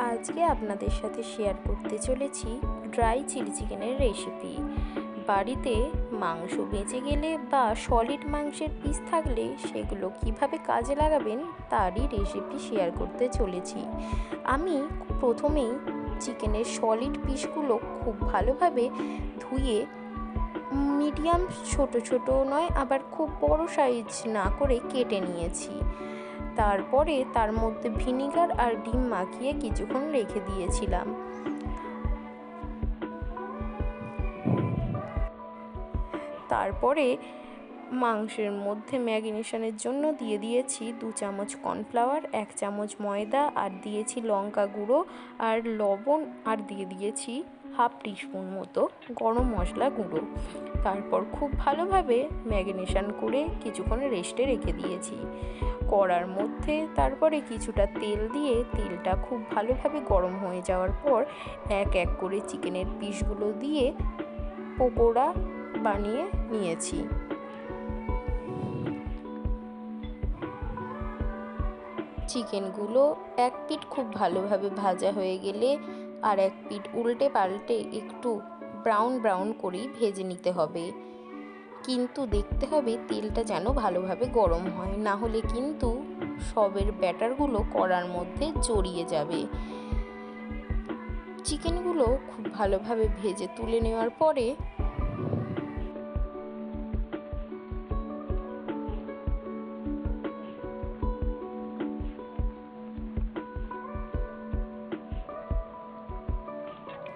আজকে আপনাদের সাথে শেয়ার করতে চলেছি ড্রাই চিলি চিকেনের রেসিপি। বাড়িতে মাংস বেঁচে গেলে বা সলিড মাংসের পিস থাকলে সেগুলো কিভাবে কাজে লাগাবেন তারই রেসিপি শেয়ার করতে চলেছি। আমি প্রথমেই চিকেনের সলিড পিসগুলো খুব ভালোভাবে ধুয়ে মিডিয়াম ছোট ছোট নয়, আবার খুব বড় সাইজ না করে কেটে নিয়েছি। তারপরে তার মধ্যে ভিনিগার আর ডিম মাখিয়ে কিছুক্ষণ রেখে দিয়েছিলাম। তারপরে মাংসের মধ্যে ম্যারিনেশনের জন্য দিয়ে দিয়েছি 2 চামচ কর্নফ্লাওয়ার, 1 চামচ ময়দা, আর দিয়েছি লঙ্কা গুঁড়ো আর লবণ, আর দিয়ে দিয়েছি হাফ টিস্পুন মতো গরম মশলা গুঁড়ো। তারপর খুব ভালোভাবে ম্যারিনেশন করে কিছুক্ষণ রেস্টে রেখে দিয়েছি। কড়ার মধ্যে তারপরে কিছুটা তেল দিয়ে তেলটা খুব ভালোভাবে গরম হয়ে যাওয়ার পর এক এক করে চিকেনের পিসগুলো দিয়ে পকোড়া বানিয়ে নিয়েছি। চিকেনগুলো এক পিঠ খুব ভালোভাবে ভাজা হয়ে গেলে আর এক পিঠ উল্টে পাল্টে একটু ব্রাউন ব্রাউন করেই ভেজে নিতে হবে। কিন্তু দেখতে হবে তেলটা যেন ভালোভাবে গরম হয়, না হলে কিন্তু সবের ব্যাটারগুলো কড়ার মধ্যে জড়িয়ে যাবে। চিকেনগুলো খুব ভালোভাবে ভেজে তুলে নেওয়ার পরে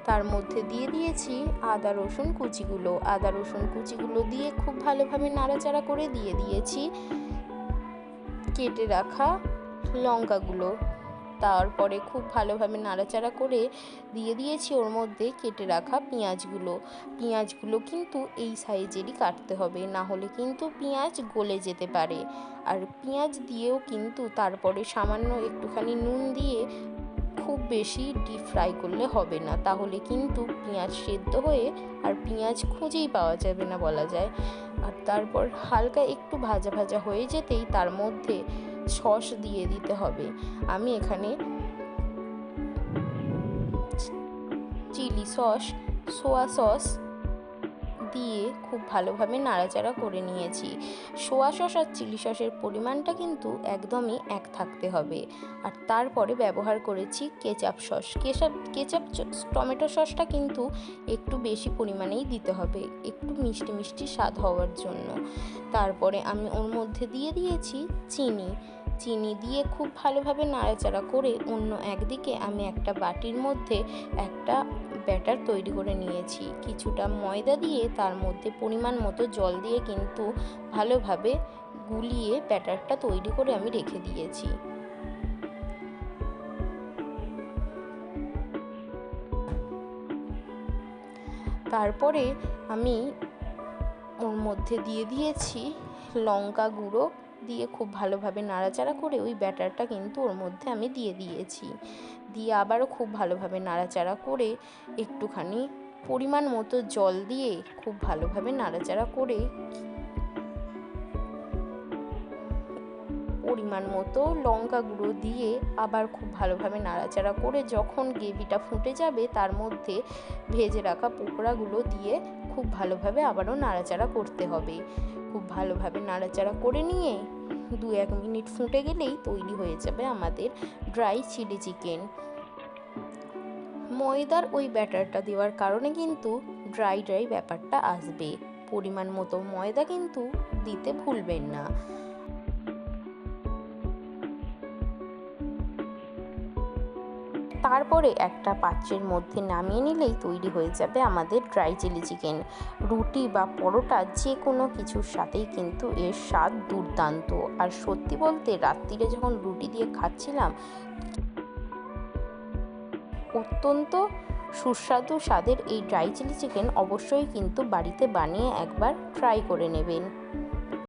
তার মধ্যে দিয়ে দিয়েছি আদা রসুন কুচিগুলো দিয়ে খুব ভালোভাবে নাড়াচাড়া করে দিয়ে দিয়েছি কেটে রাখা লঙ্কাগুলো। তারপরে খুব ভালোভাবে নাড়াচাড়া করে দিয়ে দিয়েছি ওর মধ্যে কেটে রাখা পেঁয়াজগুলো কিন্তু এই সাইজেরই কাটতে হবে, না হলে কিন্তু পেঁয়াজ গলে যেতে পারে। আর পেঁয়াজ দিয়েও কিন্তু তারপরে সামান্য একটুখানি নুন দিয়ে খুব বেশি ডিপ ফ্রাই করলে হবে না, তাহলে কিন্তু পেঁয়াজ সেদ্ধ হয়ে আর পেঁয়াজ খুঁজেই পাওয়া যাবে না বলা যায়। আর তারপর হালকা একটু ভাজা ভাজা হয়ে যেতেই তার মধ্যে সস দিয়ে দিতে হবে। আমি এখানে চিলি সস, সোয়া সস দিয়ে খুব ভালোভাবে নাড়াচাড়া করে নিয়েছি। সোয়া সস আর চিলি সসের পরিমাণটা কিন্তু একদমই এক থাকতে হবে। আর তারপরে ব্যবহার করেছি কেচাপ সস। কেচাপ টমেটো সসটা কিন্তু একটু বেশি পরিমাণেই দিতে হবে, একটু মিষ্টি মিষ্টি স্বাদ হওয়ার জন্য। তারপরে আমি ওর মধ্যে দিয়ে দিয়েছি চিনি দিয়ে খুব ভালোভাবে নাড়াচাড়া করে অন্য একদিকে আমি একটা বাটির মধ্যে একটা ব্যাটার তৈরি করে নিয়েছি। কিছুটা ময়দা দিয়ে তার মধ্যে পরিমাণ মতো জল দিয়ে কিন্তু ভালোভাবে গুলিয়ে ব্যাটারটা তৈরি করে আমি রেখে দিয়েছি। তারপরে আমি ওর মধ্যে দিয়ে দিয়েছি লঙ্কা গুঁড়ো দিয়ে খুব ভালোভাবে নাড়াচাড়া করে ওই ব্যাটারটা কিন্তু ওর মধ্যে আমি দিয়ে দিয়েছি। দিয়ে আবারও খুব ভালোভাবে নাড়াচাড়া করে একটুখানি পরিমাণ মতো জল দিয়ে খুব ভালোভাবে নাড়াচাড়া করে পরিমাণ মতো লঙ্কা গুঁড়ো দিয়ে আবার খুব ভালোভাবে নাড়াচাড়া করে যখন গ্রেভিটা ফুটে যাবে তার মধ্যে ভেজে রাখা পকোড়াগুলো দিয়ে খুব ভালোভাবে আবারও নাড়াচাড়া করতে হবে। খুব ভালোভাবে নাড়াচাড়া করে নিয়ে 2-1 মিনিট ফুটে গেলেই তৈরি হয়ে যাবে আমাদের ড্রাই চিলি চিকেন। ময়দার ওই ব্যাটারটা দেওয়ার কারণে কিন্তু ড্রাই ব্যাপারটা আসবে। পরিমাণ মতো ময়দা কিন্তু দিতে ভুলবেন না। তারপরে একটা পাত্রের মধ্যে নামিয়ে নিলেই তৈরি হয়ে যাবে আমাদের ড্রাই চিলি চিকেন। রুটি বা পরোটা যে কোনো কিছুর সাথেই কিন্তু এর স্বাদ দুর্দান্ত। আর সত্যি বলতে রাত্রিরে যখন রুটি দিয়ে খাচ্ছিলাম অত্যন্ত সুস্বাদু স্বাদের এই ড্রাই চিলি চিকেন অবশ্যই কিন্তু বাড়িতে বানিয়ে একবার ট্রাই করে নেবেন।